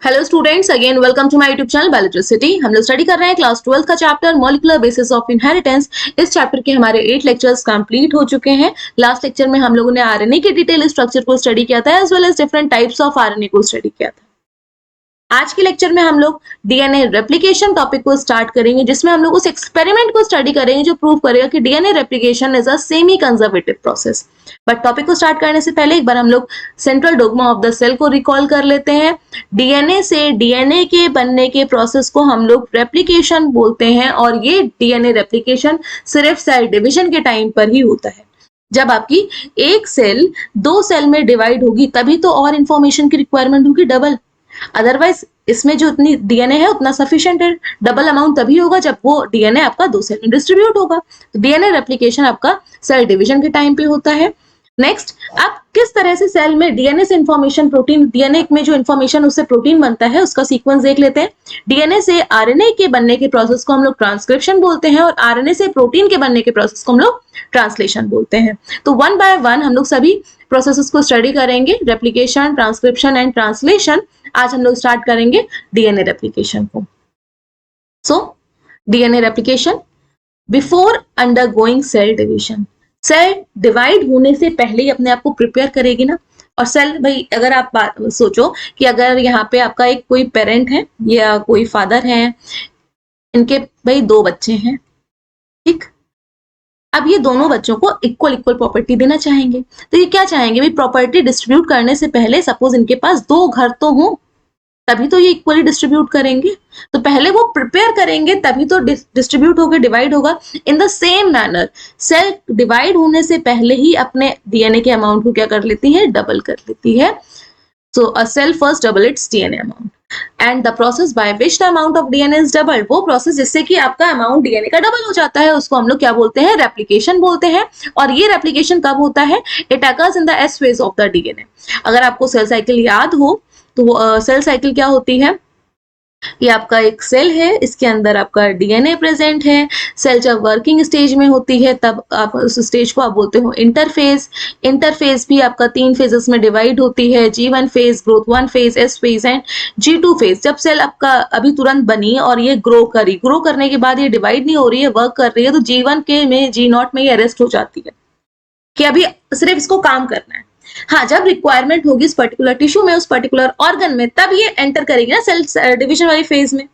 Hello students, again welcome to my YouTube channel Biologicity. हम लोग study कर रहे हैं क्लास 12 का chapter molecular basis of inheritance. इस चैप्टर के हमारे 8 लेक्चर्स कंप्लीट हो चुके हैं। लास्ट लेक्चर में हम लोगों ने आरएनए के डिटेल स्ट्रक्चर को स्टडी किया था as well as different types of RNA को स्टडी किया था। आज के लेक्चर में हम लोग डीएनए रेप्लिकेशन टॉपिक को स्टार्ट करेंगे, जिसमें हम लोग उस एक्सपेरिमेंट को स्टडी करेंगे जो प्रूव करेगा कि DNA replication is a semi conservative process. But topic को स्टार्ट करने से पहले एक बार हम लोग central dogma of the cell को रिकॉल कर लेते हैं। डीएनए से डीएनए के बनने के प्रोसेस को हम लोग रेप्लिकेशन बोलते हैं, और ये डीएनए रेप्लिकेशन सिर्फ सेल डिविजन के टाइम पर ही होता है। जब आपकी एक सेल 2 सेल में डिवाइड होगी तभी तो और इंफॉर्मेशन की रिक्वायरमेंट होगी डबल। अदरवाइज इसमें जो उतनी डीएनए है उतना सफिशिएंट है। डबल अमाउंट तभी होगा जब वो डीएनए आपका 2 सेल में डिस्ट्रीब्यूट होगा। डीएनए रेप्लिकेशन आपका सेल डिवीजन के टाइम पे होता है। नेक्स्ट, आप किस तरह से सेल में डीएनए से इंफॉर्मेशन प्रोटीन, डीएनए में जो इंफॉर्मेशन उससे प्रोटीन बनता है उसका सीक्वेंस देख लेते हैं। डीएनए से आरएनए के बनने के प्रोसेस को हम लोग ट्रांसक्रिप्शन बोलते हैं, और आरएनए से प्रोटीन के बनने के प्रोसेस को हम लोग ट्रांसलेशन बोलते हैं। तो वन बाय वन हम लोग सभी प्रोसेसेस को स्टडी करेंगे, रेप्लिकेशन, ट्रांसक्रिप्शन एंड ट्रांसलेशन। आज हम लोग स्टार्ट करेंगे डीएनए रेप्लिकेशन को। So DNA replication before undergoing cell division. Cell divide होने से पहले ही अपने आप को प्रिपेयर करेगी ना। और सेल, भाई अगर आप सोचो कि अगर यहाँ पे आपका एक कोई पेरेंट है या कोई फादर है, इनके भाई 2 बच्चे हैं, ठीक। अब ये दोनों बच्चों को इक्वल प्रॉपर्टी देना चाहेंगे, तो ये क्या चाहेंगे, भाई प्रॉपर्टी डिस्ट्रीब्यूट करने से पहले सपोज इनके पास 2 घर तो हों, तभी तो ये इक्वली डिस्ट्रीब्यूट करेंगे। तो पहले वो प्रिपेयर करेंगे तभी तो डिस्ट्रीब्यूट होकर डिवाइड होगा। In the same manner cell divide होने से पहले ही अपने डीएनए के अमाउंट को क्या कर लेती है, डबल कर लेती है। So a cell first double its DNA amount, and the process by which the amount of DNA is double, वो प्रोसेस जिससे कि आपका अमाउंट डीएनए का डबल हो जाता है, उसको हम लोग क्या बोलते हैं, रेप्लिकेशन बोलते हैं। और ये रेप्लिकेशन कब होता है, it occurs in the S phase of the DNA. अगर आपको सेल साइकिल याद हो तो सेल साइकिल क्या होती है, ये आपका एक सेल है, इसके अंदर आपका डीएनए प्रेजेंट है। सेल जब वर्किंग स्टेज में होती है तब आप उस स्टेज को आप बोलते हो इंटरफेज। इंटरफेज भी आपका 3 फेजेस में डिवाइड होती है, G1 phase, growth 1 phase, S phase and G2 phase. जब सेल आपका अभी तुरंत बनी और ये ग्रो करने के बाद ये डिवाइड नहीं हो रही है, वर्क कर रही है, तो G1 के में G0 में ये अरेस्ट हो जाती है कि अभी सिर्फ इसको काम करना है। हाँ, जब रिक्वायरमेंट होगी इस पर्टिकुलर टिश्यू में, उस पर्टिकुलर ऑर्गन में, तब ये एंटर करेगी ना सेल डिवीजन वाली फेज में।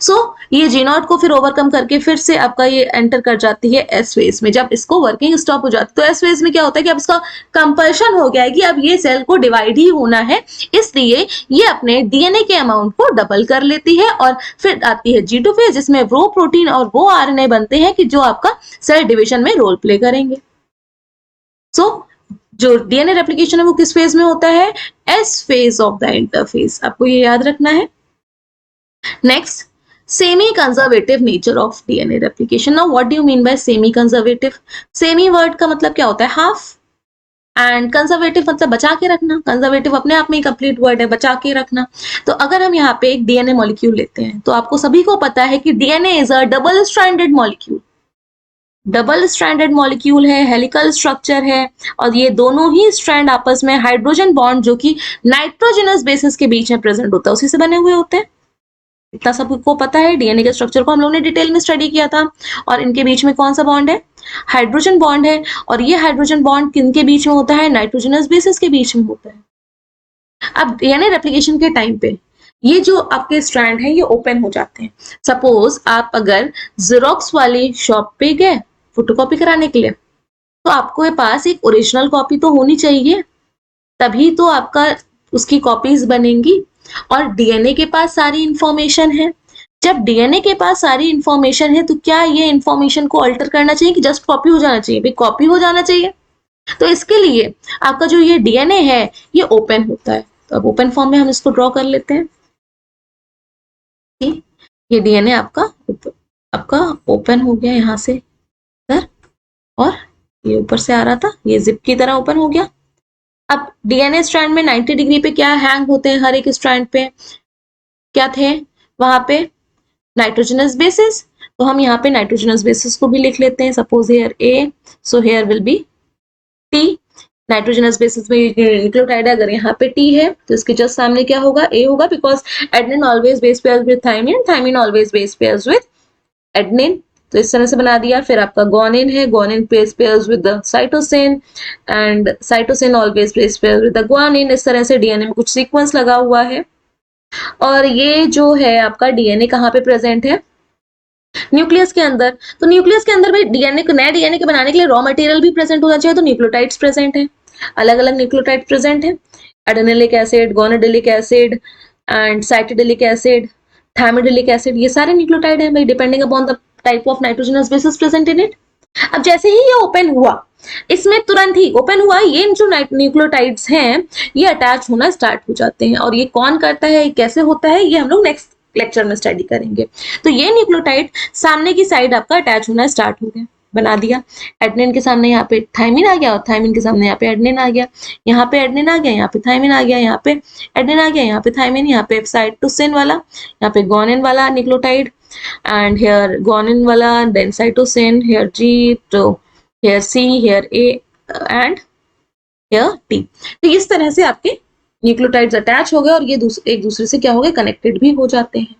सो ये G0 को फिर ओवरकम करके फिर से आपका ये एंटर कर जाती है एस फेज में। जब इसको वर्किंग स्टॉप हो जाती है तो एस फेज में क्या होता है कि अब इसका कंपल्शन हो गया है कि अब ये सेल को डिवाइड ही होना है, इसलिए ये अपने डीएनए के अमाउंट को डबल कर लेती है। और फिर आती है G2 फेज, जिसमें वो प्रोटीन और वो आरएनए बनते हैं कि जो आपका सेल डिवीजन में रोल प्ले करेंगे। सो जो डीएनए रेप्लिकेशन है वो किस फेज में होता है, S phase of the interphase. आपको ये याद रखना है। Next, semi conservative nature of DNA replication. Now what do you mean by semi conservative? Semi word का मतलब क्या होता है, हाफ, एंड कंजर्वेटिव मतलब बचा के रखना। कंजर्वेटिव अपने आप में ही कंप्लीट वर्ड है, बचा के रखना। तो अगर हम यहाँ पे एक डीएनए मॉलिक्यूल लेते हैं तो आपको सभी को पता है कि DNA is a double stranded molecule. Double stranded molecule है, हेलिकल स्ट्रक्चर है, और ये दोनों ही स्ट्रैंड आपस में हाइड्रोजन बॉन्ड जो कि नाइट्रोजनस बेसिस के बीच में प्रेजेंट होता है उसी से बने हुए होते हैं। इतना सबको पता है। डीएनए के स्ट्रक्चर को हम लोगों ने डिटेल में स्टडी किया था। और इनके बीच में कौन सा बॉन्ड है, हाइड्रोजन बॉन्ड है। और ये हाइड्रोजन बॉन्ड किनके बीच में होता है, नाइट्रोजनस बेसिस के बीच में होता है। अब डीएनए रेप्लिकेशन के टाइम पे ये जो आपके स्ट्रैंड है ये ओपन हो जाते हैं। सपोज आप अगर जेरोक्स वाली शॉप पे गए फोटोकॉपी कराने के लिए, तो आपको पास एक ओरिजिनल कॉपी तो होनी चाहिए, तभी तो आपका उसकी कॉपीज बनेंगी। और डीएनए के पास सारी इंफॉर्मेशन है। जब डीएनए के पास सारी इंफॉर्मेशन है तो क्या ये इंफॉर्मेशन को अल्टर करना चाहिए कि जस्ट कॉपी हो जाना चाहिए? भाई कॉपी हो जाना चाहिए। तो इसके लिए आपका जो ये डीएनए है ये ओपन होता है। तो अब ओपन फॉर्म में हम इसको ड्रॉ कर लेते हैं। ये डीएनए आपका ओपन हो गया यहाँ से सर, और ये ऊपर से आ रहा था, ये जिप की तरह ओपन हो गया। अब डीएनए स्ट्रैंड में 90 डिग्री पे क्या हैंग होते हैं, हर एक स्ट्रैंड पे क्या थे, वहां पे नाइट्रोजनस बेसिस। तो हम यहाँ पे नाइट्रोजनस बेसिस को भी लिख लेते हैं। Suppose here A, so here will be T. Nitrogenous bases में न्यूक्लियोटाइड है, अगर यहाँ पे T है तो इसके जस्ट सामने क्या होगा, A होगा, because adenine always base pairs with thymine, thymine always base pairs with adenine. तो इस तरह से बना दिया। फिर आपका ग्वानिन है, guanine base pairs with the cytosine and cytosine always base pairs with the guanine. इस तरह से डीएनए में कुछ सीक्वेंस लगा हुआ है। और ये जो है आपका डीएनए कहाँ पे प्रेजेंट है, न्यूक्लियस के अंदर। तो न्यूक्लियस के अंदर भाई डीएनए को, नया डीएनए के बनाने के लिए रॉ मटेरियल भी प्रेजेंट होना चाहिए, तो न्यूक्लियोटाइड्स प्रेजेंट है, अलग अलग न्यूक्लियोटाइड प्रेजेंट है, adenylic acid, guanylic acid and cytidylic acid, thymidylic acid, ये सारे न्यूक्लियोटाइड है भाई, depending upon the type of nitrogenous bases present in it. अब जैसे ही ये ओपन हुआ, इसमें तुरंत ही ओपन हुआ, ये जो न्यूक्लियोटाइड्स हैं ये अटैच होना स्टार्ट हो जाते हैं। और ये कौन करता है, कैसे होता है, ये हम लोग नेक्स्ट लेक्चर में स्टडी करेंगे। तो ये न्यूक्लियोटाइड सामने की साइड आपका अटैच होना स्टार्ट हो गया, बना दिया। एडेनिन के सामने यहाँ पे थायमिन आ गया और थायमिन के सामने यहाँ पे एडेनिन आ गया, यहाँ पे एडेनिन आ गया, यहाँ पे थायमिन आ गया, यहाँ पे एडेनिन आ गया, यहाँ पे थायमिन, यहाँ पे साइटोसिन वाला, यहाँ पे ग्वानिन वाला nucleotide and here guanine wala, then cytosine, here G, तो here C, here A and here T। तो इस तरह से आपके न्यूक्लियोटाइड्स अटैच हो गए और ये एक दूसरे से क्या हो गए, कनेक्टेड भी हो जाते हैं।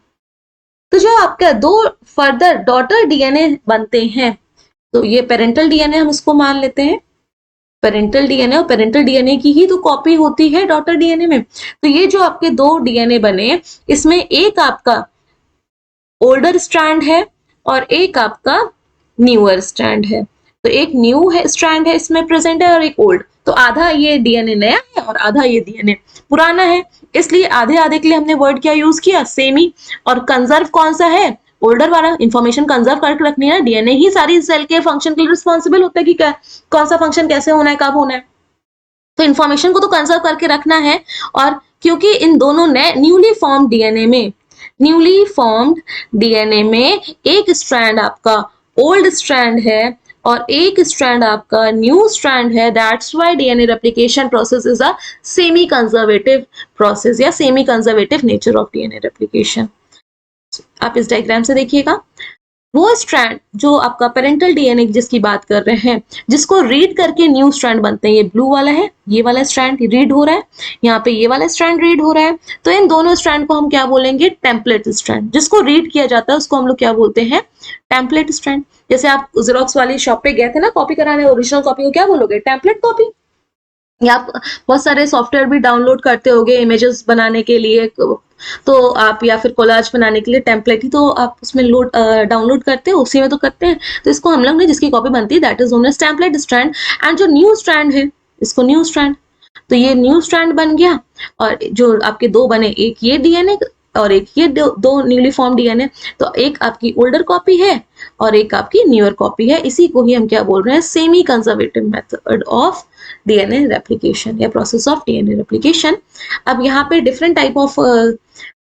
तो जो आपका दो फर्दर डॉटर डीएनए बनते हैं, तो ये पेरेंटल डीएनए हम इसको मान लेते हैं, पेरेंटल डीएनए, और पेरेंटल डीएनए की ही तो कॉपी होती है डॉटर डीएनए में। तो ये जो आपके दो डीएनए बने, इसमें एक आपका ओल्डर स्ट्रैंड है और एक आपका न्यूअर स्ट्रैंड है। तो एक न्यू है स्ट्रैंड है इसमें प्रेजेंट है और एक ओल्ड। तो आधा ये डीएनए नया है और आधा ये डीएनए पुराना है, इसलिए आधे आधे के लिए हमने वर्ड क्या यूज किया, सेमी। और कंजर्व कौन सा है, ओल्डर वाला। इंफॉर्मेशन कंजर्व करके रखनी है, डीएनए ही सारी सेल के फंक्शन के लिए रिस्पॉन्सिबल होता है कि क्या कौन सा फंक्शन कैसे होना है, कब होना है। तो इंफॉर्मेशन को तो कंजर्व करके रखना है। और क्योंकि इन दोनों न्यूली फॉर्म डीएनए में, न्यूली फॉर्म्ड डीएनए में एक स्ट्रैंड आपका ओल्ड स्ट्रैंड है और एक स्ट्रैंड आपका न्यू स्ट्रैंड है, that's why DNA replication process is a semi conservative process या semi conservative nature of DNA replication. आप इस डायग्राम से देखिएगा, वो स्ट्रैंड जो आपका पेरेंटल डीएनए जिसकी बात कर रहे हैं, जिसको रीड करके न्यू स्ट्रैंड बनते हैं, ये ब्लू वाला है, ये वाला स्ट्रैंड रीड हो रहा है, यहाँ पे ये वाला स्ट्रैंड रीड हो रहा है। तो इन दोनों स्ट्रैंड को हम क्या बोलेंगे, टेम्पलेट स्ट्रैंड। जिसको रीड किया जाता है उसको हम लोग क्या बोलते हैं, टेम्पलेट स्ट्रैंड। जैसे आप जेरोक्स वाली शॉप पे गए थे ना कॉपी कराने, ओरिजिनल कॉपी को क्या बोलोगे, टेम्पलेट कॉपी। या आप बहुत सारे सॉफ्टवेयर भी डाउनलोड करते होगे इमेजेस बनाने के लिए, तो आप या फिर कोलाज बनाने के लिए टेम्पलेट ही तो आप उसमें डाउनलोड करते हो, उसी में तो करते हैं। तो इसको हम लोग ने जिसकी कॉपी बनती है that is known as template strand. And जो न्यू स्ट्रैंड है इसको न्यू स्ट्रैंड। तो ये न्यू स्ट्रैंड बन गया और जो आपके दो बने, एक ये डीएनए और एक ये दो न्यूली फॉर्म डीएनए, तो एक आपकी ओल्डर कॉपी है और एक आपकी न्यूअर कॉपी है। इसी को ही हम क्या बोल रहे हैं, semi conservative method of DNA replication या प्रोसेस ऑफ डीएनए रेप्लिकेशन। अब यहाँ पे डिफरेंट टाइप ऑफ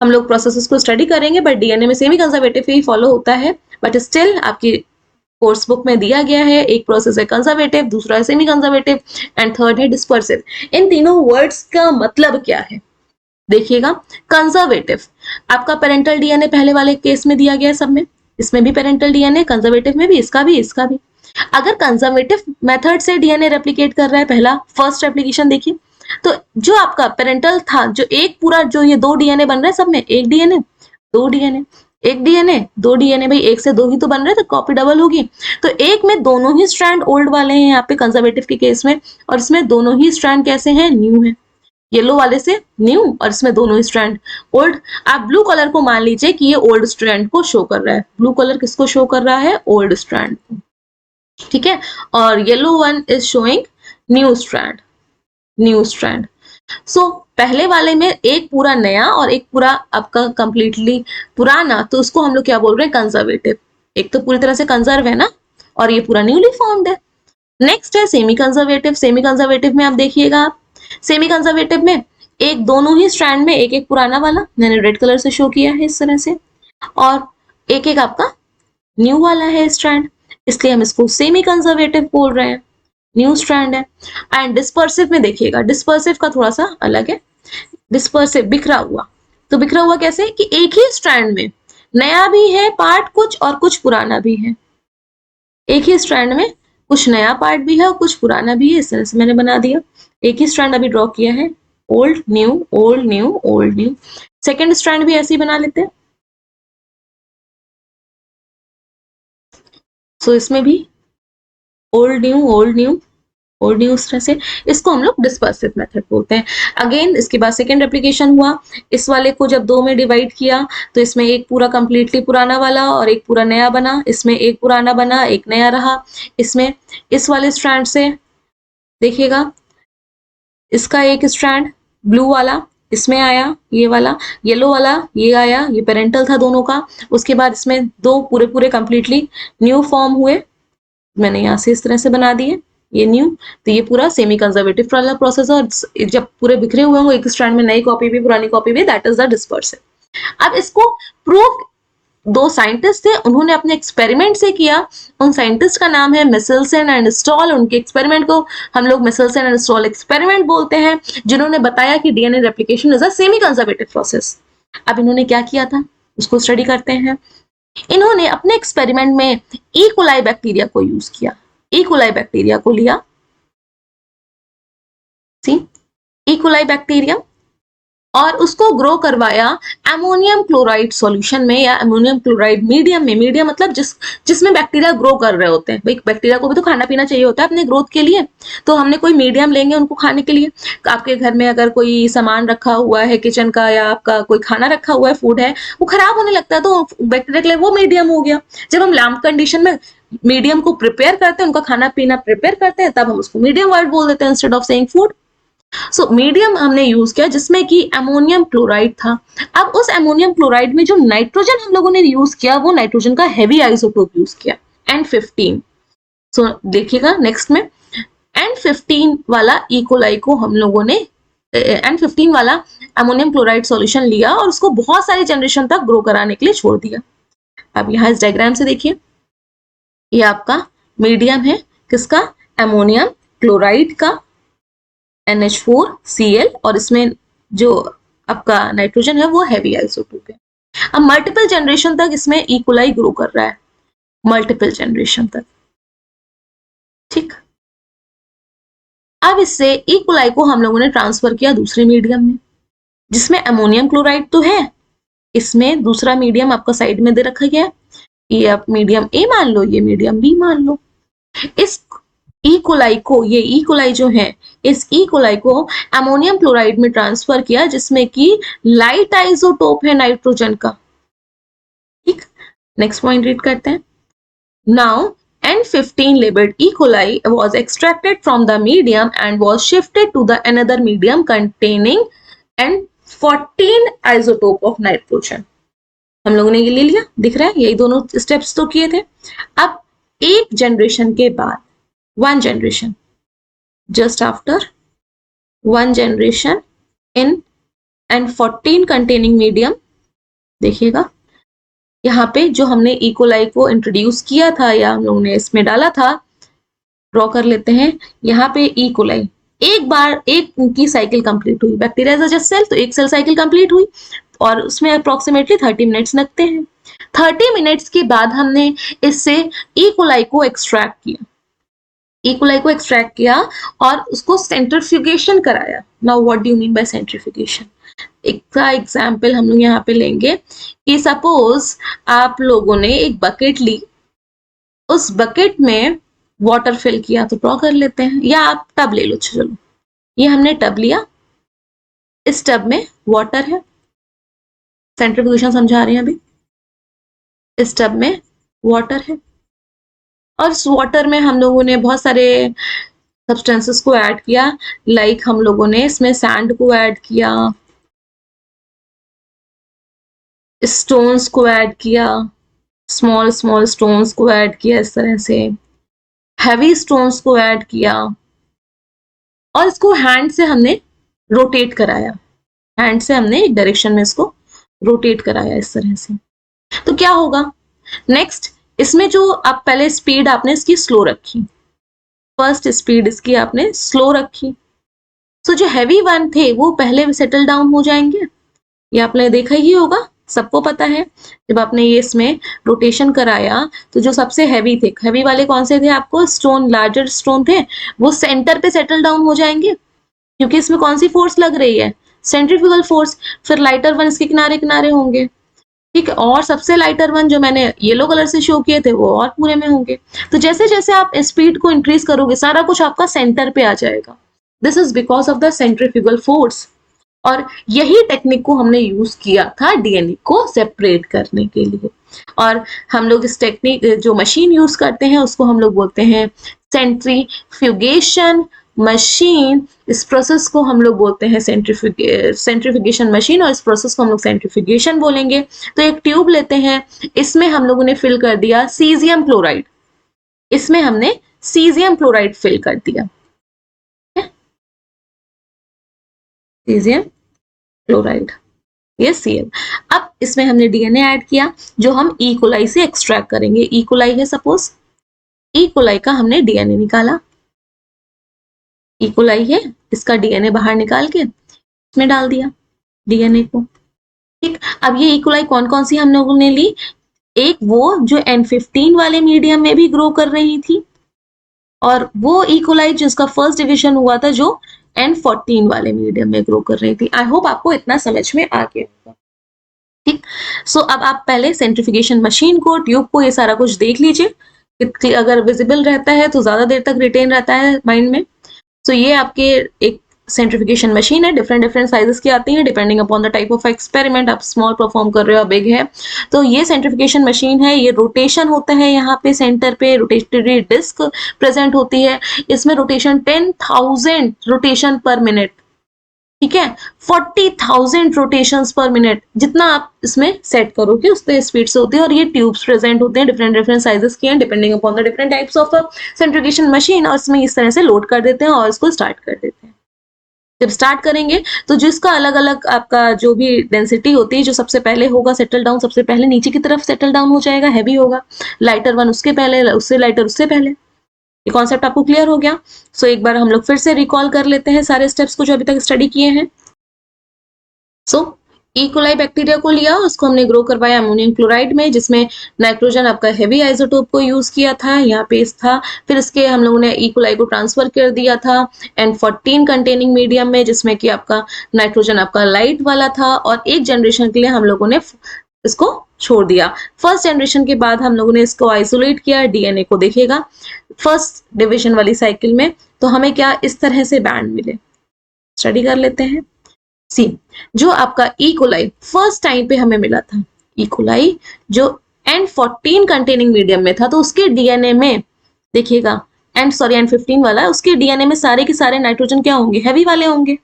हम लोग प्रोसेसेस को स्टडी करेंगे, बट डीएनए में सेमी कंजर्वेटिव ही फॉलो होता है। बट स्टिल आपकी कोर्स बुक में दिया गया है, एक प्रोसेस है कंजर्वेटिव, दूसरा है सेमी कंजर्वेटिव एंड थर्ड है डिस्पर्सिव। इन तीनों वर्ड्स का मतलब क्या है देखिएगा। कंजर्वेटिव आपका पेरेंटल डीएनए पहले वाले केस में दिया गया है, सब में, इसमें भी पेरेंटल डीएनए, कंजर्वेटिव में भी, इसका भी, इसका भी। अगर कंजर्वेटिव मेथड से डीएनए रेप्लिकेट कर रहा है, पहला फर्स्ट रेप्लिकेशन देखिए, तो जो आपका पेरेंटल था, जो एक पूरा जो ये दो डीएनए बन रहा है, सब में एक डीएनए दो डीएनए, एक डीएनए दो डीएनए, भाई एक से दो ही तो बन रहे, तो कॉपी डबल होगी। तो एक में दोनों ही स्ट्रैंड ओल्ड वाले हैं यहाँ पे कंजर्वेटिव के केस में, और इसमें दोनों ही स्ट्रैंड कैसे हैं, न्यू है। येलो वाले से न्यू और इसमें दोनों ही स्ट्रैंड ओल्ड। आप ब्लू कलर को मान लीजिए कि ये ओल्ड स्ट्रैंड को शो कर रहा है, ब्लू कलर किसको शो कर रहा है, ओल्ड स्ट्रैंड को, ठीक है। और yellow one is showing new strand, new strand. So पहले वाले में एक पूरा नया और एक पूरा आपका कंप्लीटली पुराना, तो उसको हम लोग क्या बोल रहे हैं, कंजर्वेटिव। एक तो पूरी तरह से कंजर्व है ना, और ये पूरा न्यूली फॉर्म्ड है। नेक्स्ट है सेमी कंजर्वेटिव। सेमी कंजर्वेटिव में आप देखिएगा, आप सेमी कंजर्वेटिव में एक दोनों ही स्ट्रैंड में एक एक पुराना वाला, मैंने रेड कलर से शो किया है इस तरह से, और एक एक आपका न्यू वाला है स्ट्रैंड, इसलिए हम इसको सेमी कंजर्वेटिव बोल रहे हैं, न्यू स्ट्रैंड है। एंड डिस्पर्सिव में देखिएगा, डिस्पर्सिव का थोड़ा सा अलग है। डिस्पर्सिव बिखरा हुआ, तो बिखरा हुआ कैसे कि एक ही स्ट्रैंड में नया भी है पार्ट कुछ और कुछ पुराना भी है, एक ही स्ट्रैंड में कुछ नया पार्ट भी है और कुछ पुराना भी है, इस तरह से मैंने बना दिया। एक ही स्ट्रैंड अभी ड्रॉ किया है, old new old new old new. Second strand भी ऐसे ही बना लेते हैं। सो इसमें भी old new old new old new, इस तरह से। इसको हम लोग डिस्पर्सिव मेथड बोलते हैं। अगेन इसके बाद सेकेंड रेप्लिकेशन हुआ, इस वाले को जब दो में डिवाइड किया तो इसमें एक पूरा कंप्लीटली पुराना वाला और एक पूरा नया बना, इसमें एक पुराना बना एक नया रहा। इसमें इस वाले स्ट्रैंड से देखिएगा, इसका एक स्ट्रैंड ब्लू वाला इसमें आया, ये वाला येलो वाला ये आया, ये पेरेंटल था दोनों का। उसके बाद इसमें दो पूरे पूरे कंप्लीटली न्यू फॉर्म हुए, मैंने यहाँ से इस तरह से बना दिए, ये न्यू। तो ये पूरा सेमी कंजर्वेटिव वाला प्रोसेस है, और जब पूरे बिखरे हुए होंगे एक स्ट्रैंड में, नई कॉपी भी पुरानी कॉपी भी, दैट इज द डिस्पर्सिव। अब इसको प्रूव दो साइंटिस्ट थे, उन्होंने अपने एक्सपेरिमेंट से किया। उन साइंटिस्ट का नाम है मिचेल्सन एंड स्टॉल। उनके एक्सपेरिमेंट को हम लोग मिचेल्सन एंड स्टॉल एक्सपेरिमेंट बोलते हैं, जिन्होंने बताया कि DNA replication is a semi conservative process. अब इन्होंने क्या किया था उसको स्टडी करते हैं। इन्होंने अपने एक्सपेरिमेंट में ई कोलाई बैक्टीरिया को यूज किया। ई कोलाई बैक्टीरिया को लिया, सी ई कोलाई बैक्टीरिया, और उसको ग्रो करवाया अमोनियम क्लोराइड सॉल्यूशन में या अमोनियम क्लोराइड मीडियम में। मीडियम मतलब जिसमें बैक्टीरिया ग्रो कर रहे होते हैं। भाई बैक्टीरिया को भी तो खाना पीना चाहिए होता है अपने ग्रोथ के लिए, तो हमने कोई मीडियम लेंगे उनको खाने के लिए। आपके घर में अगर कोई सामान रखा हुआ है किचन का, या आपका कोई खाना रखा हुआ है, फूड है, वो खराब होने लगता है, तो बैक्टीरिया के लिए वो मीडियम हो गया। जब हम लैम्प कंडीशन में मीडियम को प्रिपेयर करते हैं, उनका खाना पीना प्रिपेयर करते हैं, तब हम उसको मीडियम वर्ड बोल देते हैं instead of saying food. So medium हमने यूज किया जिसमें कि अमोनियम क्लोराइड था। अब उस अमोनियम क्लोराइड में जो नाइट्रोजन हम लोगों ने यूज किया, वो नाइट्रोजन का हैवी आइसोटोप यूज किया, N15। सो देखिएगा नेक्स्ट में N15 वाला ई कोलाई को हम लोगों ने N15 वाला अमोनियम क्लोराइड सॉल्यूशन लिया और उसको बहुत सारी जनरेशन तक ग्रो कराने के लिए छोड़ दिया। अब यहाँ इस डायग्राम से देखिए, ये आपका मीडियम है किसका, अमोनियम क्लोराइड का, NH4Cl, और इसमें जो आपका नाइट्रोजन है वो हैवी आइसोटोप है। अब मल्टीपल जनरेशन तक इसमें ई कोलाई ग्रो कर रहा है, मल्टीपल जनरेशन तक, ठीक। अब इससे ई कोलाई को हम लोगों ने ट्रांसफर किया दूसरे मीडियम में, जिसमें अमोनियम क्लोराइड तो है, इसमें दूसरा मीडियम आपका साइड में दे रखा गया है। ये आप मीडियम ए मान लो, ये मीडियम बी मान लो। इस ई कोलाई को, ये ई कोलाई जो है, इस ई कोलाई को अमोनियम क्लोराइड में ट्रांसफर किया, जिसमें कि लाइट आइसोटोप है नाइट्रोजन का, ठीक। नेक्स्ट पॉइंट रीड करते हैं। Now N15 labeled E. coli was extracted from the medium and was shifted to the another medium containing N14 isotope of nitrogen। हम लोगों ने ये ले लिया, दिख रहा है, यही दोनों स्टेप्स तो किए थे। अब एक जनरेशन के बाद, one generation, just after one generation in N14 containing medium, देखिएगा यहाँ पे जो हमने ई कोलाई को इंट्रोड्यूस किया था या हम लोगों ने इसमें डाला था, ड्रॉ कर लेते हैं। यहाँ पे ई कोलाई एक बार एक की साइकिल कंप्लीट हुई, बैक्टीरिया इज जस्ट सेल, तो एक सेल साइकिल कंप्लीट हुई और उसमें अप्रोक्सीमेटली 30 मिनट्स लगते हैं। 30 मिनट्स के बाद हमने इससे ई कोलाई को एक्सट्रैक्ट किया, ई कोलाई को एक्सट्रैक्ट किया और उसको सेंट्रीफ्यूगेशन कराया। Now what do you mean by centrifugation? एक का एग्जाम्पल हम लोग यहाँ पे लेंगे कि सपोज आप लोगों ने एक बकेट ली, उस बकेट में वाटर फिल किया, तो ड्रॉ कर लेते हैं, या आप टब ले लो, चलो ये हमने टब लिया, इस टब में वाटर है, सेंट्रीफ्यूगेशन समझा रहे हैं अभी। इस टब में वाटर है और इस वाटर में हम लोगों ने बहुत सारे सब्सटेंसेस को ऐड किया, लाइक हम लोगों ने इसमें सैंड को ऐड किया, स्टोन्स को ऐड किया, स्मॉल स्मॉल स्टोन्स को ऐड किया, इस तरह से हैवी स्टोन्स को ऐड किया, और इसको हैंड से हमने रोटेट कराया, हैंड से हमने एक डायरेक्शन में इसको रोटेट कराया इस तरह से। तो क्या होगा नेक्स्ट, इसमें जो आप पहले स्पीड आपने इसकी स्लो रखी, फर्स्ट स्पीड इसकी आपने स्लो रखी, तो जो हैवी वन थे वो पहले सेटल डाउन हो जाएंगे, ये आपने देखा ही होगा, सबको पता है। जब आपने ये इसमें रोटेशन कराया तो जो सबसे हैवी थे, हैवी वाले कौन से थे, आपको स्टोन, लार्जर स्टोन थे, वो सेंटर पे सेटल डाउन हो जाएंगे, क्योंकि इसमें कौन सी फोर्स लग रही है, सेंट्रीफ्यूगल फोर्स। फिर लाइटर वन इसके किनारे किनारे होंगे, ठीक है, और सबसे लाइटर वन जो मैंने येलो कलर से शो किए थे वो और पूरे में होंगे। तो जैसे जैसे आप स्पीड को इंक्रीज करोगे सारा कुछ आपका सेंटर पे आ जाएगा। This is because of the centrifugal force. और यही टेक्निक को हमने यूज किया था डीएनए को सेपरेट करने के लिए। और हम लोग इस टेक्निक जो मशीन यूज करते हैं उसको हम लोग बोलते हैं सेंट्रीफ्यूगेशन मशीन। इस प्रोसेस को हम लोग बोलते हैं सेंट्रीफ्यूगेशन मशीन, और इस प्रोसेस को हम लोग सेंट्रीफ्यूगेशन बोलेंगे। तो एक ट्यूब लेते हैं, इसमें हम लोगों ने फिल कर दिया सीजियम क्लोराइड, इसमें हमने सीजियम क्लोराइड फिल कर दिया, सीजियम क्लोराइड, ये Cl। अब इसमें हमने डीएनए ऐड किया जो हम ई कोलाई से एक्सट्रैक्ट करेंगे। ई कोलाई है सपोज, ई कोलाई का हमने डीएनए निकाला, ई कोलाई है, इसका डीएनए बाहर निकाल के इसमें डाल दिया डीएनए को, ठीक। अब ये ई कोलाई कौन कौन सी हम लोगों ने ली, एक वो जो N15 वाले मीडियम में भी ग्रो कर रही थी, और वो ई कोलाई जिसका फर्स्ट डिवीजन हुआ था जो N14 वाले मीडियम में ग्रो कर रही थी। आई होप आपको इतना समझ में आ गया होगा, ठीक। सो अब आप पहले सेंट्रीफ्यूगेशन मशीन को, ट्यूब को, ये सारा कुछ देख लीजिए। अगर विजिबल रहता है तो ज्यादा देर तक रिटेन रहता है माइंड में। सो ये आपके एक सेंट्रीफ्यूगेशन मशीन है, डिफरेंट डिफरेंट साइजेस की आती हैं depending upon the type of experiment, आप स्मॉल परफॉर्म कर रहे हो या बिग है। तो ये सेंट्रीफ्यूगेशन मशीन है, ये रोटेशन होता है, यहाँ पे सेंटर पे रोटेटरी डिस्क प्रेजेंट होती है, इसमें रोटेशन 10,000 रोटेशन पर मिनट, ठीक है, 40,000 रोटेशंस पर मिनट, जितना आप इसमें सेट करोगे उतने स्पीड से होती है। और ये ट्यूब्स प्रेजेंट होते हैं, डिफरेंट डिफरेंट साइजेस के हैं depending upon the different types of centrifugation machine, और इसमें इस तरह से लोड कर देते हैं और इसको स्टार्ट कर देते हैं। जब स्टार्ट करेंगे तो जिसका अलग अलग आपका जो भी डेंसिटी होती है, जो सबसे पहले होगा सेटल डाउन, सबसे पहले नीचे की तरफ सेटल डाउन हो जाएगा, हैवी होगा, लाइटर वन उसके पहले, उससे लाइटर उससे पहले। ये कॉन्सेप्ट आपको क्लियर हो गया। सो एक बार हम लोग फिर से रिकॉल कर लेते हैं सारे स्टेप्स को जो अभी तक स्टडी किए हैं। सो ई कोलाई बैक्टीरिया को लिया, उसको हमने ग्रो करवाया अमोनियम क्लोराइड में, जिसमें नाइट्रोजन आपका हेवी आइसोटोप को यूज किया था, यहाँ पे था। फिर इसके हम लोगों ने ई कोलाई को ट्रांसफर कर दिया था N14 कंटेनिंग मीडियम में, जिसमें कि आपका नाइट्रोजन आपका लाइट वाला था, और एक जनरेशन के लिए हम लोगों ने इसको छोड़ दिया। फर्स्ट जनरेशन के बाद हम लोगों ने इसको आइसोलेट किया, डीएनए को देखेगा फर्स्ट डिविजन वाली साइकिल में, तो हमें क्या इस तरह से बैंड मिले, स्टडी कर लेते हैं। सी, जो आपका ई कोलाई फर्स्ट टाइम पे हमें मिला था, ई कोलाई जो N14 कंटेनिंग मीडियम में था, तो उसके डीएनए में देखिएगा N15 वाला, उसके डीएनए में सारे के सारे नाइट्रोजन क्या होंगे, हैवी वाले होंगे,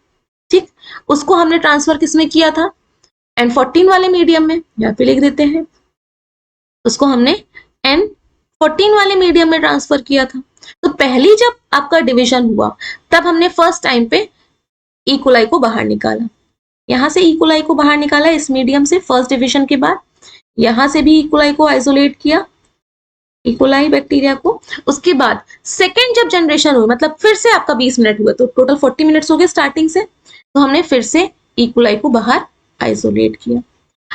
ठीक। उसको हमने ट्रांसफर किसमें किया था, N14 वाले मीडियम में, यहाँ पे लिख देते हैं, उसको हमने N14 वाले मीडियम में ट्रांसफर किया था। तो पहली जब आपका डिवीजन हुआ तब हमने फर्स्ट टाइम पे ई कोलाई को बाहर निकाला, यहां से ई कोलाई को बाहर निकाला इस मीडियम से फर्स्ट डिवीजन के बाद, यहां से भी ई कोलाई को आइसोलेट किया, ई कोलाई बैक्टीरिया को। उसके बाद सेकेंड जब जनरेशन हुई, मतलब फिर से आपका 20 मिनट हुआ, तो टोटल 40 मिनट्स हो गए स्टार्टिंग से, तो हमने फिर से ई कोलाई को बाहर आइसोलेट किया।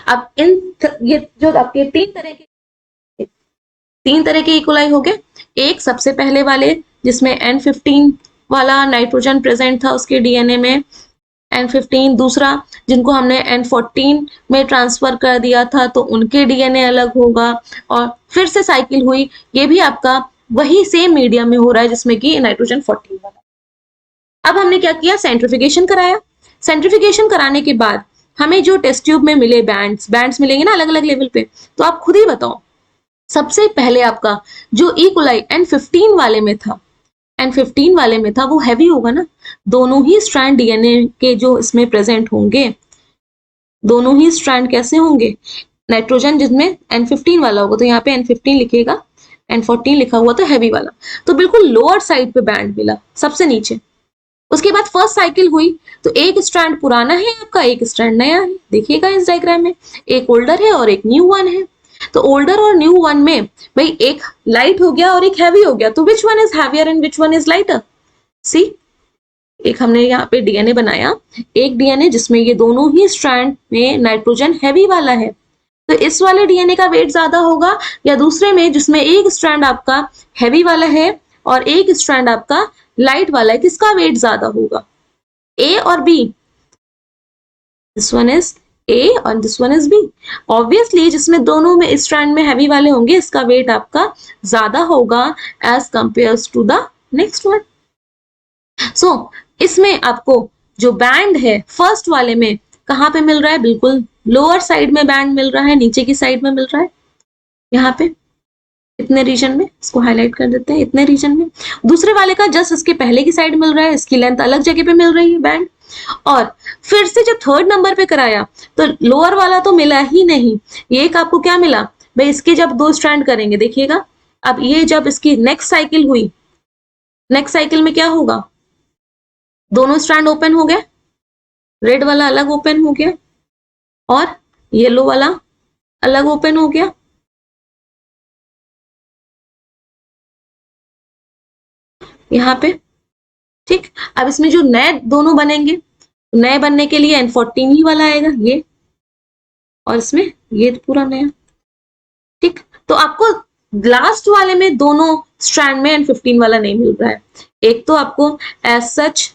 अब ये जो आपके तीन तरह के ई कोलाई हो गए। एक सबसे पहले वाले जिसमें N15 वाला नाइट्रोजन प्रेजेंट था उसके डीएनए में, N15। दूसरा जिनको हमने N14 में ट्रांसफर कर दिया था तो उनके डीएनए अलग होगा, और फिर से साइकिल हुई, ये भी आपका वही सेम मीडियम में हो रहा है जिसमें कि नाइट्रोजन 14 वाला। अब हमने क्या किया, सेंट्रीफ्यूगेशन कराया। सेंट्रीफ्यूगेशन कराने के बाद हमें जो टेस्ट ट्यूब में मिले बैंड्स मिलेंगे ना अलग अलग लेवल पे, तो आप खुद ही बताओ, सबसे पहले आपका जो ई कोलाई N15 वाले में था, N15 वाले में था, वो हैवी होगा ना, दोनों ही स्ट्रैंड डीएनए के जो इसमें प्रेजेंट होंगे, दोनों ही स्ट्रैंड कैसे होंगे, नाइट्रोजन जिसमें N15 वाला होगा तो यहाँ पे N15 लिखेगा, N14 लिखा हुआ तो हैवी वाला, तो बिल्कुल लोअर साइड पे बैंड मिला सबसे नीचे। उसके बाद फर्स्ट साइकिल हुई तो एक स्ट्रैंड पुराना है आपका, एक स्ट्रैंड नया है, देखिएगा इस डायग्राम में, एक ओल्डर है और एक न्यू वन है। तो ओल्डर और न्यू वन में भाई एक लाइट हो गया और एक हैवी हो गया, तो which one is heavier and which one is lighter. See, एक हमने यहाँ पे डीएनए बनाया, एक डीएनए जिसमें ये दोनों ही स्ट्रैंड में नाइट्रोजन हैवी वाला है, तो इस वाले डीएनए का वेट ज्यादा होगा, या दूसरे में जिसमें एक स्ट्रैंड आपका हैवी वाला है और एक स्ट्रैंड आपका लाइट वाला है, किसका वेट ज्यादा होगा। A और B? This one is A और this one is B. Obviously जिसमें दोनों में स्ट्रैंड में हैवी वाले होंगे इसका वेट आपका ज्यादा होगा as compares to the next one. So इसमें आपको जो बैंड है फर्स्ट वाले में कहाँ पे मिल रहा है? बिल्कुल लोअर साइड में बैंड मिल रहा है, नीचे की साइड में मिल रहा है, यहाँ पे इतने रीजन में, इसको हाईलाइट कर देते हैं, इतने रीजन में। दूसरे वाले का जस्ट इसके पहले की साइड मिल रहा है, इसकी लेंथ अलग जगह पे मिल रही है बैंड। और फिर से जब थर्ड नंबर पे कराया तो लोअर वाला तो मिला ही नहीं, ये एक आपको क्या मिला भाई, इसके जब दो स्ट्रैंड करेंगे देखिएगा, अब ये जब इसकी नेक्स्ट साइकिल हुई, नेक्स्ट साइकिल में क्या होगा, दोनों स्ट्रैंड ओपन हो गए, रेड वाला अलग ओपन हो गया और येलो वाला अलग ओपन हो गया। यहाँ पे ठीक। अब इसमें जो नए दोनों बनेंगे, नए बनने के लिए N14 ही वाला आएगा ये, और इसमें ये पूरा नया। ठीक, तो आपको लास्ट वाले में दोनों स्ट्रैंड में N15 वाला नहीं मिल रहा है। एक तो आपको एज सच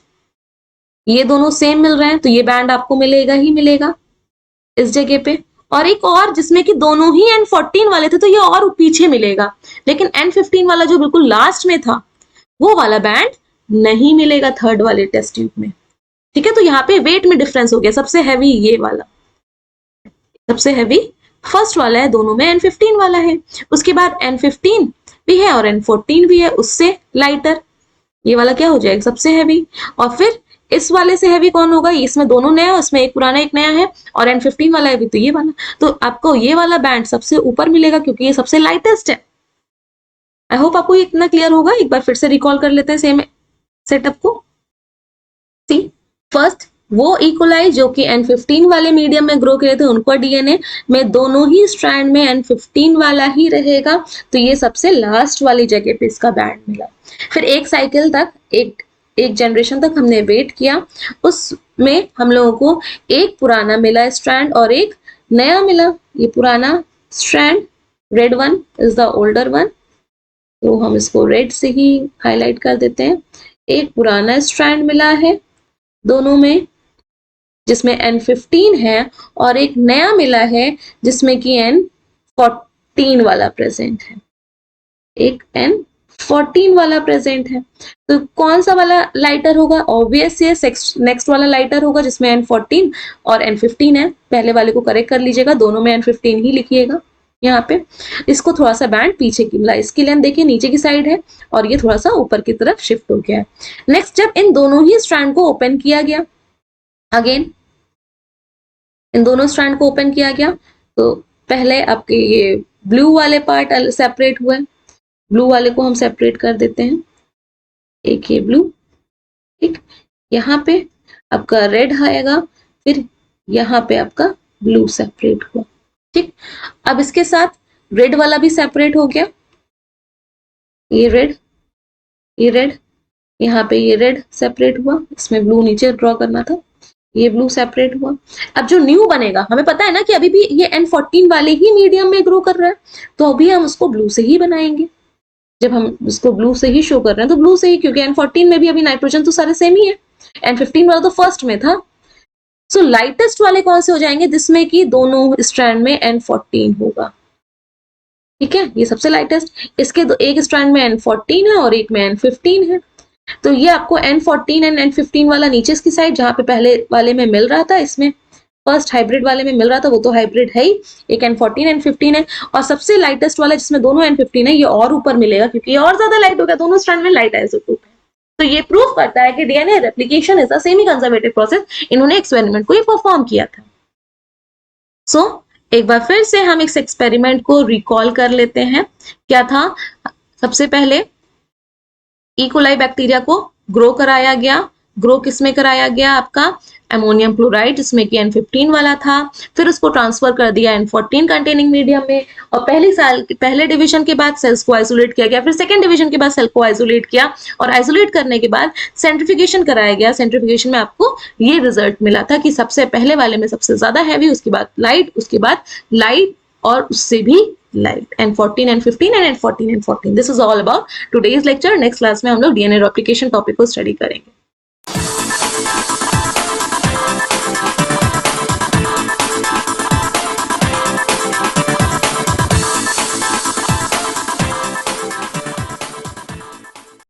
ये दोनों सेम मिल रहे हैं तो ये बैंड आपको मिलेगा ही मिलेगा इस जगह पे, और एक और जिसमें कि दोनों ही N14 वाले थे तो ये और पीछे मिलेगा, लेकिन N15 वाला जो बिल्कुल लास्ट में था वो वाला बैंड नहीं मिलेगा थर्ड वाले टेस्ट ट्यूब में। ठीक है, तो यहाँ पे वेट में डिफरेंस हो गया, सबसे हैवी ये वाला, सबसे हैवी फर्स्ट वाला है, दोनों में N15 वाला है। उसके बाद N15 भी है और N14 भी है, उससे लाइटर ये वाला क्या हो जाएगा, सबसे हैवी। और फिर इस वाले से हैवी कौन होगा, इसमें दोनों नया है, उसमें एक पुराना एक नया है, और N15 वाला है भी तो ये वाला, तो आपको ये वाला बैंड सबसे ऊपर मिलेगा क्योंकि ये सबसे लाइटेस्ट है। आई होप आपको इतना क्लियर होगा। एक बार फिर से रिकॉल कर लेते हैं सेम सेटअप को। सी फर्स्ट वो इकोलाई जो कि N15 वाले मीडियम में ग्रो किए थे उनको डीएनए में दोनों ही स्ट्रैंड में N15 वाला ही रहेगा, तो ये सबसे लास्ट वाली जगह पे इसका बैंड मिला। फिर एक साइकिल तक, एक जनरेशन तक हमने वेट किया, उसमें हम लोगों को एक पुराना मिला स्ट्रैंड और एक नया मिला। ये पुराना strand red one is the older one, तो हम इसको रेड से ही हाईलाइट कर देते हैं। एक पुराना स्ट्रैंड मिला है दोनों में जिसमें N15 है, और एक नया मिला है जिसमें कि N14 वाला प्रेजेंट है, एक N14 वाला प्रेजेंट है। तो कौन सा वाला लाइटर होगा, ऑब्वियस ये नेक्स्ट वाला लाइटर होगा जिसमें N14 और N15 है। पहले वाले को करेक्ट कर लीजिएगा, दोनों में N15 ही लिखिएगा। यहाँ पे इसको थोड़ा सा बैंड पीछे की मिला, इसकी लेंथ देखिए नीचे की साइड है और ये थोड़ा सा ऊपर की तरफ शिफ्ट हो गया है। नेक्स्ट जब इन दोनों ही स्ट्रैंड को ओपन किया गया, अगेन इन दोनों स्ट्रैंड को ओपन किया गया, तो पहले आपके ये ब्लू वाले पार्ट सेपरेट हुए, ब्लू वाले को हम सेपरेट कर देते हैं, एक ये ब्लू, ठीक, यहाँ पे आपका रेड आएगा, फिर यहाँ पे आपका ब्लू सेपरेट हुआ। ठीक, अब इसके साथ रेड वाला भी सेपरेट हो गया, ये रेड, ये रेड, यहाँ पे ये रेड सेपरेट हुआ, इसमें ब्लू नीचे ड्रॉ करना था, ये ब्लू सेपरेट हुआ। अब जो न्यू बनेगा, हमें पता है ना कि अभी भी ये N14 वाले ही मीडियम में ग्रो कर रहा है, तो अभी हम उसको ब्लू से ही बनाएंगे। जब हम इसको ब्लू से ही शो कर रहे हैं तो ब्लू से ही, क्योंकि N14 में भी अभी नाइट्रोजन तो सारे सेम ही है, N15 वाला तो फर्स्ट में था। सो लाइटेस्ट वाले कौन से हो जाएंगे, जिसमें कि दोनों स्ट्रैंड में N14 होगा। ठीक है, ये सबसे लाइटेस्ट, इसके एक स्ट्रैंड में N14 है और एक में N15 है, तो ये आपको N14 एंड N15 वाला नीचे की साइड जहां पे पहले वाले में मिल रहा था, इसमें फर्स्ट हाइब्रिड वाले में मिल रहा था, वो तो हाइब्रिड है ही, एक N14 N15 है, और सबसे लाइटेस्ट वाला जिसमें दोनों N15 है ये और ऊपर मिलेगा क्योंकि ये और ज्यादा लाइट हो गया, दोनों स्ट्रैंड में लाइट आइसोटोप है। तो ये प्रूव करता है कि DNA replication is a semi conservative process. इन्होंने एक्सपेरिमेंट को ही परफॉर्म किया था। सो एक बार फिर से हम इस एक्सपेरिमेंट को रिकॉल कर लेते हैं। क्या था, सबसे पहले इकोलाई बैक्टीरिया को ग्रो कराया गया। ग्रो किसमें कराया गया, आपका अमोनियम क्लोराइड जिसमें कि N15 वाला था, फिर उसको ट्रांसफर कर दिया N14 कंटेनिंग मीडियम में, और पहले डिवीजन के बाद सेल्स को आइसोलेट किया गया, फिर सेकेंड डिवीजन के बाद सेल को आइसोलेट किया, और आइसोलेट करने के बाद सेंट्रीफिकेशन कराया गया। सेंट्रीफिकेशन में आपको ये रिजल्ट मिला था कि सबसे पहले वाले में सबसे ज्यादा हैवी, उसके बाद लाइट, उसके बाद लाइट और उससे भी light, N14 N15 and N14 N14। This is all about today's lecture. Next class में हम लोग डीएनए रेप्लिकेशन टॉपिक को स्टडी करेंगे।